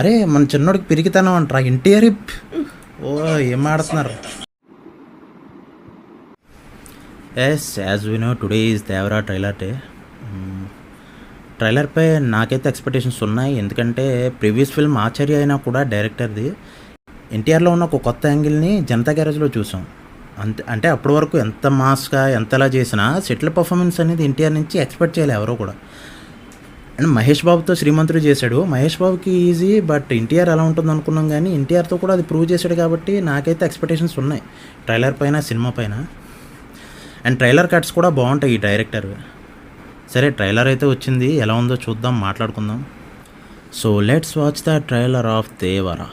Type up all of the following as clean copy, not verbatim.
అరే మన చిన్నోడికి పిరికితనం అంటారా ఎన్టీఆర్. ఓ ఏం ఆడుతున్నారు. Yes as we know today is Devara trailer day. ట్రైలర్పై నాకైతే ఎక్స్పెక్టేషన్స్ ఉన్నాయి. ఎందుకంటే ప్రీవియస్ ఫిల్మ్ ఆచార్య అయినా కూడా డైరెక్టర్ది ఎన్టీఆర్లో ఉన్న ఒక కొత్త యాంగిల్ని జనతా గ్యారేజ్లో చూసాం. అంటే అప్పటి వరకు ఎంత మాస్గా ఎంతలా చేసినా సెటిల్ పర్ఫార్మెన్స్ అనేది ఎన్టీఆర్ నుంచి ఎక్స్పెక్ట్ చేయాలి ఎవరో కూడా. అండ్ మహేష్ బాబుతో శ్రీమంతుడు చేశాడు. మహేష్ బాబుకి ఈజీ, బట్ ఎన్టీఆర్ ఎలా ఉంటుంది అనుకున్నాం, కానీ ఎన్టీఆర్తో కూడా అది ప్రూవ్ చేశాడు. కాబట్టి నాకైతే ఎక్స్పెక్టేషన్స్ ఉన్నాయి ట్రైలర్ పైన, సినిమా పైన. అండ్ ట్రైలర్ కట్స్ కూడా బాగుంటాయి ఈ డైరెక్టర్. సరే ట్రైలర్ అయితే వచ్చింది, ఎలా ఉందో చూద్దాం, మాట్లాడుకుందాం. So let's watch the trailer of Devara.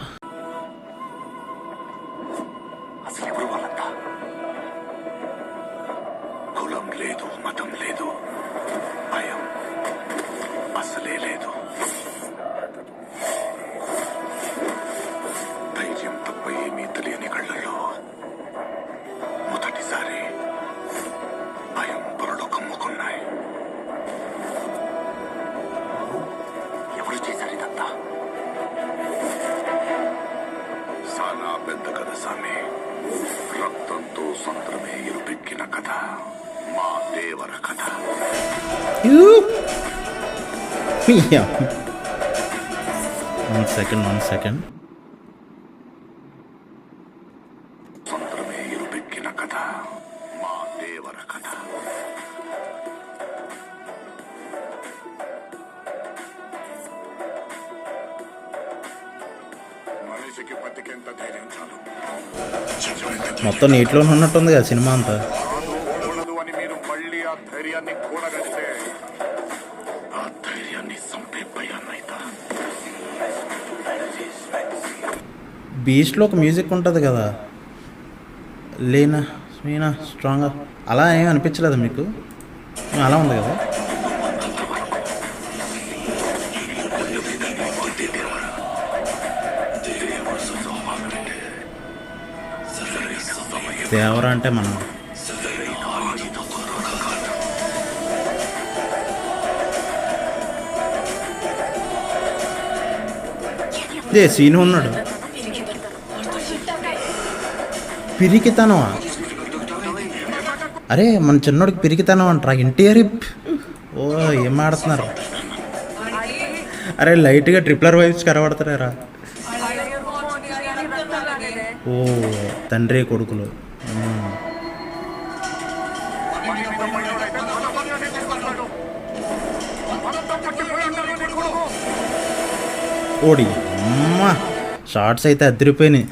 రక్తంతో సొంతమే ఇరుపెక్కిన కథ మా దేవర కథ. One second. సొంతమే ఇరుపెక్కిన కథ మా దేవర కథ. మనిషికి బతికెంత ధైర్యం చాలు. మొత్తం నీటిలోనే ఉన్నట్టుంది కదా సినిమా అంతా. అని మీరు మళ్ళీ ఆ ధైర్యాన్ని కూడగలిస్తే ఆ ధైర్యాన్ని సంపే భయాన్నైతా. బీచ్లో ఒక మ్యూజిక్ ఉంటుంది కదా, లేనా మీనా స్ట్రాంగ్గా, అలా ఏం అనిపించలేదు మీకు? అలా ఉంది కదా. దేవరా అంటే మనం సీను ఉన్నాడు. పిరికితనమా? అరే మన చిన్నోడికి పిరికితనం అంటారా ఎన్టీఆర్. ఓ ఏం ఆడుతున్నారు. అరే లైట్గా ట్రిప్లర్ వైబ్స్ కనబడతారా. ఓ తండ్రి కొడుకులు. ఓడి అమ్మా, షార్ట్స్ అయితే అదిరిపోయినాయి.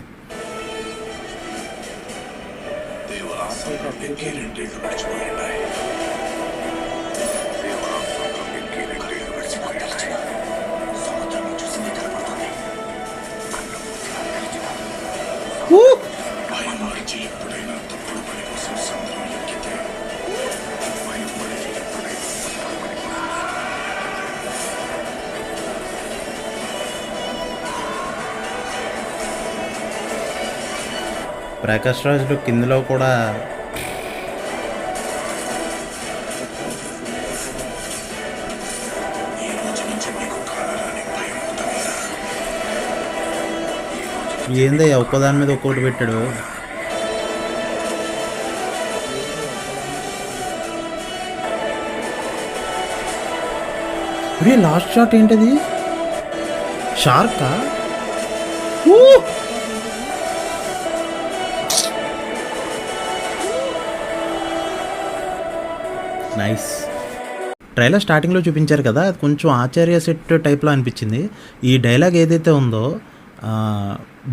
ప్రకాష్ రాజ్లు కిందలో కూడా ఏందో ఒక్కదాని మీద ఒక్కొక్కటి పెట్టాడు. లాస్ట్ షాట్ ఏంటది? షార్కా? నైస్. ట్రైలర్ స్టార్టింగ్లో చూపించారు కదా, అది కొంచెం ఆచార్య సెట్ టైప్లో అనిపించింది. ఈ డైలాగ్ ఏదైతే ఉందో,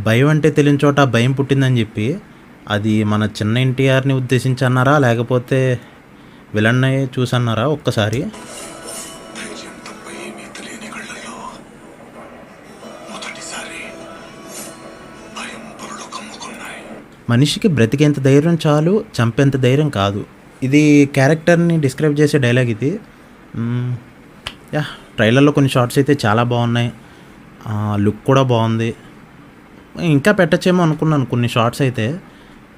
భయం అంటే తెలియని చోట భయం పుట్టిందని చెప్పి, అది మన చిన్న ఎన్టీఆర్ని ఉద్దేశించి అన్నారా, లేకపోతే విలన్ చూసన్నారా? ఒక్కసారి మనిషికి బ్రతికేంత ధైర్యం చాలు, చంపేంత ధైర్యం కాదు. ఇది క్యారెక్టర్ని డిస్క్రైబ్ చేసే డైలాగ్ ఇది. ట్రైలర్లో కొన్ని షార్ట్స్ అయితే చాలా బాగున్నాయి, లుక్ కూడా బాగుంది. ఇంకా పెట్టచ్చేమో అనుకున్నాను కొన్ని షార్ట్స్ అయితే.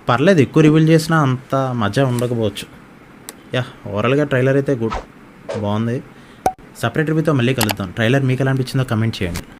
పర్లేదు, ఎక్కువ రివీల్ చేసినా అంత మజా ఉండకపోవచ్చు. ఓవరాల్గా ట్రైలర్ అయితే గుడ్, బాగుంది. సపరేట్ రివ్యూతో మళ్ళీ కలుద్దాం. ట్రైలర్ మీకు ఎలా అనిపించిందో కమెంట్ చేయండి.